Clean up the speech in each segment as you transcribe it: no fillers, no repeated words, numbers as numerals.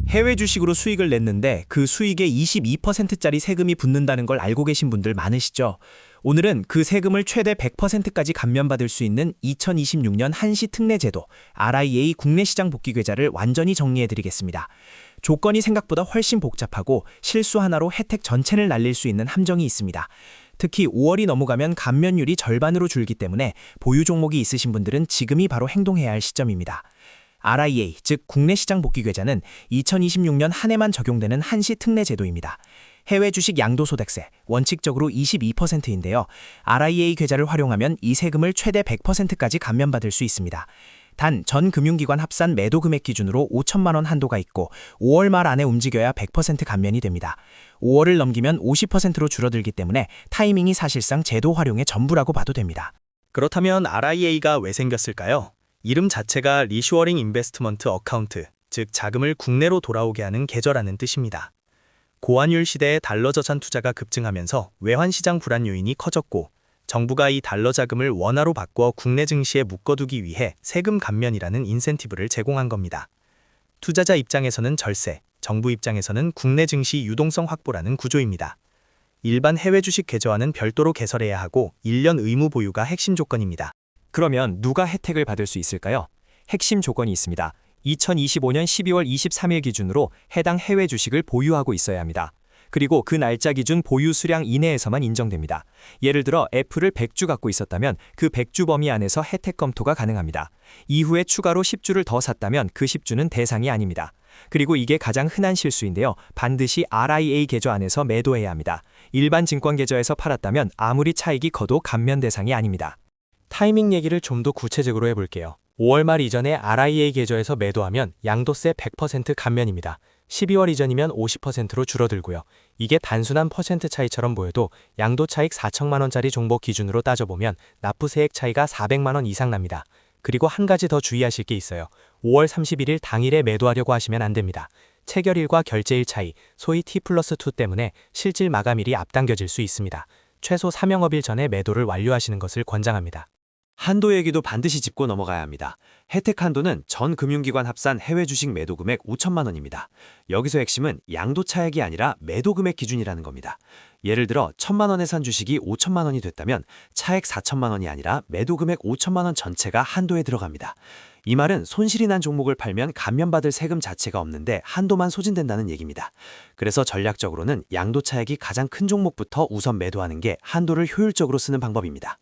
해외 주식으로 수익을 냈는데 그 수익의 22%짜리 세금이 붙는다는 걸 알고 계신 분들 많으시죠? 오늘은 그 세금을 최대 100%까지 감면받을 수 있는 2026년 한시 특례 제도 RIA 국내 시장 복귀 계좌를 완전히 정리해 드리겠습니다. 조건이 생각보다 훨씬 복잡하고 실수 하나로 혜택 전체를 날릴 수 있는 함정이 있습니다. 특히 5월이 넘어가면 감면율이 절반으로 줄기 때문에 보유 종목이 있으신 분들은 지금이 바로 행동해야 할 시점입니다. RIA, 즉 국내 시장 복귀 계좌는 2026년 한 해만 적용되는 한시 특례 제도입니다. 해외 주식 양도소득세, 원칙적으로 22%인데요. RIA 계좌를 활용하면 이 세금을 최대 100%까지 감면받을 수 있습니다. 단, 전 금융기관 합산 매도 금액 기준으로 5천만 원 한도가 있고 5월 말 안에 움직여야 100% 감면이 됩니다. 5월을 넘기면 50%로 줄어들기 때문에 타이밍이 사실상 제도 활용의 전부라고 봐도 됩니다. 그렇다면 RIA가 왜 생겼을까요? 이름 자체가 리슈어링 인베스트먼트 어카운트, 즉 자금을 국내로 돌아오게 하는 계좌라는 뜻입니다. 고환율 시대에 달러 저산 투자가 급증하면서 외환시장 불안 요인이 커졌고 정부가 이 달러 자금을 원화로 바꿔 국내 증시에 묶어두기 위해 세금 감면이라는 인센티브를 제공한 겁니다. 투자자 입장에서는 절세, 정부 입장에서는 국내 증시 유동성 확보라는 구조입니다. 일반 해외 주식 계좌와는 별도로 개설해야 하고 1년 의무 보유가 핵심 조건입니다. 그러면 누가 혜택을 받을 수 있을까요? 핵심 조건이 있습니다. 2025년 12월 23일 기준으로 해당 해외 주식을 보유하고 있어야 합니다. 그리고 그 날짜 기준 보유 수량 이내에서만 인정됩니다. 예를 들어 애플을 100주 갖고 있었다면 그 100주 범위 안에서 혜택 검토가 가능합니다. 이후에 추가로 10주를 더 샀다면 그 10주는 대상이 아닙니다. 그리고 이게 가장 흔한 실수인데요. 반드시 RIA 계좌 안에서 매도해야 합니다. 일반 증권 계좌에서 팔았다면 아무리 차익이 커도 감면 대상이 아닙니다. 타이밍 얘기를 좀 더 구체적으로 해볼게요. 5월 말 이전에 RIA 계좌에서 매도하면 양도세 100% 감면입니다. 12월 이전이면 50%로 줄어들고요. 이게 단순한 퍼센트 차이처럼 보여도 양도 차익 4천만 원짜리 종목 기준으로 따져보면 납부세액 차이가 400만 원 이상 납니다. 그리고 한 가지 더 주의하실 게 있어요. 5월 31일 당일에 매도하려고 하시면 안 됩니다. 체결일과 결제일 차이, 소위 T+2 때문에 실질 마감일이 앞당겨질 수 있습니다. 최소 3영업일 전에 매도를 완료하시는 것을 권장합니다. 한도 얘기도 반드시 짚고 넘어가야 합니다. 혜택 한도는 전 금융기관 합산 해외 주식 매도 금액 5천만 원입니다. 여기서 핵심은 양도 차액이 아니라 매도 금액 기준이라는 겁니다. 예를 들어 1천만 원에 산 주식이 5천만 원이 됐다면 차액 4천만 원이 아니라 매도 금액 5천만 원 전체가 한도에 들어갑니다. 이 말은 손실이 난 종목을 팔면 감면받을 세금 자체가 없는데 한도만 소진된다는 얘기입니다. 그래서 전략적으로는 양도 차액이 가장 큰 종목부터 우선 매도하는 게 한도를 효율적으로 쓰는 방법입니다.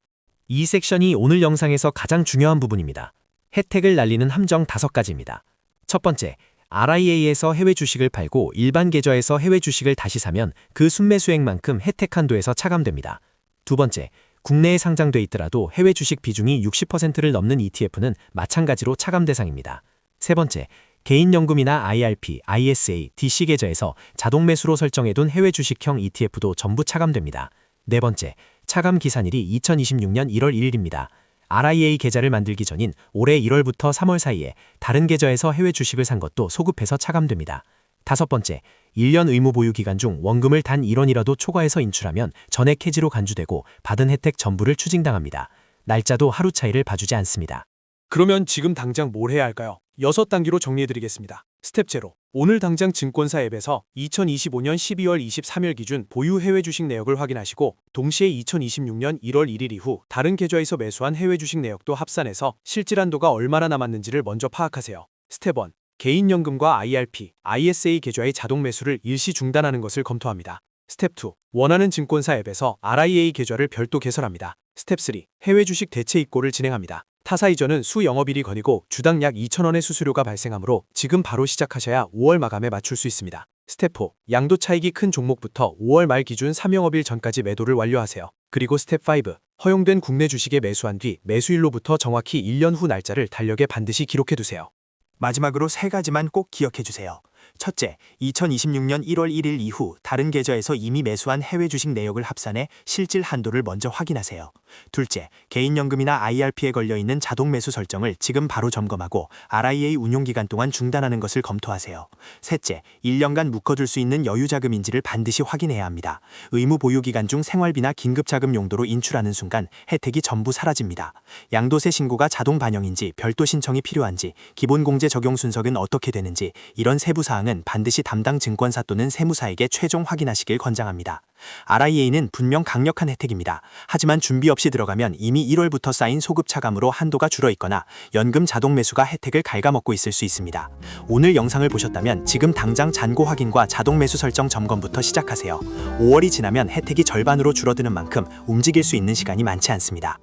이 섹션이 오늘 영상에서 가장 중요한 부분입니다. 혜택을 날리는 함정 5가지입니다. 첫 번째, RIA에서 해외 주식을 팔고 일반 계좌에서 해외 주식을 다시 사면 그 순매 수액만큼 혜택 한도에서 차감됩니다. 두 번째, 국내에 상장돼 있더라도 해외 주식 비중이 60%를 넘는 ETF는 마찬가지로 차감 대상입니다. 세 번째, 개인연금이나 IRP, ISA, DC 계좌에서 자동 매수로 설정해둔 해외 주식형 ETF도 전부 차감됩니다. 네 번째, 차감 기산일이 2026년 1월 1일입니다. RIA 계좌를 만들기 전인 올해 1월부터 3월 사이에 다른 계좌에서 해외 주식을 산 것도 소급해서 차감됩니다. 다섯 번째, 1년 의무 보유 기간 중 원금을 단 1원이라도 초과해서 인출하면 전액 해지로 간주되고 받은 혜택 전부를 추징당합니다. 날짜도 하루 차이를 봐주지 않습니다. 그러면 지금 당장 뭘 해야 할까요? 6단계로 정리해드리겠습니다. 스텝 0. 오늘 당장 증권사 앱에서 2025년 12월 23일 기준 보유 해외 주식 내역을 확인하시고 동시에 2026년 1월 1일 이후 다른 계좌에서 매수한 해외 주식 내역도 합산해서 실질 한도가 얼마나 남았는지를 먼저 파악하세요. 스텝 1. 개인연금과 IRP, ISA 계좌의 자동 매수를 일시 중단하는 것을 검토합니다. 스텝 2. 원하는 증권사 앱에서 RIA 계좌를 별도 개설합니다. 스텝 3. 해외 주식 대체 입고를 진행합니다. 타사 이전은 수 영업일이 걸리고 주당 약 2,000원의 수수료가 발생하므로 지금 바로 시작하셔야 5월 마감에 맞출 수 있습니다. 스텝 4. 양도 차익이 큰 종목부터 5월 말 기준 3영업일 전까지 매도를 완료하세요. 그리고 스텝 5. 허용된 국내 주식에 매수한 뒤 매수일로부터 정확히 1년 후 날짜를 달력에 반드시 기록해두세요. 마지막으로 3가지만 꼭 기억해주세요. 첫째, 2026년 1월 1일 이후 다른 계좌에서 이미 매수한 해외 주식 내역을 합산해 실질 한도를 먼저 확인하세요. 둘째, 개인연금이나 IRP에 걸려있는 자동 매수 설정을 지금 바로 점검하고 RIA 운용기간 동안 중단하는 것을 검토하세요. 셋째, 1년간 묶어둘 수 있는 여유자금인지를 반드시 확인해야 합니다. 의무 보유 기간 중 생활비나 긴급자금 용도로 인출하는 순간 혜택이 전부 사라집니다. 양도세 신고가 자동 반영인지 별도 신청이 필요한지 기본공제 적용 순서는 어떻게 되는지 이런 세부 사항을 사항은 반드시 담당 증권사 또는 세무사에게 최종 확인하시길 권장합니다. RIA는 분명 강력한 혜택입니다. 하지만 준비 없이 들어가면 이미 1월부터 쌓인 소급 차감으로 한도가 줄어 있거나 연금 자동 매수가 혜택을 갉아먹고 있을 수 있습니다. 오늘 영상을 보셨다면 지금 당장 잔고 확인과 자동 매수 설정 점검부터 시작하세요. 5월이 지나면 혜택이 절반으로 줄어드는 만큼 움직일 수 있는 시간이 많지 않습니다.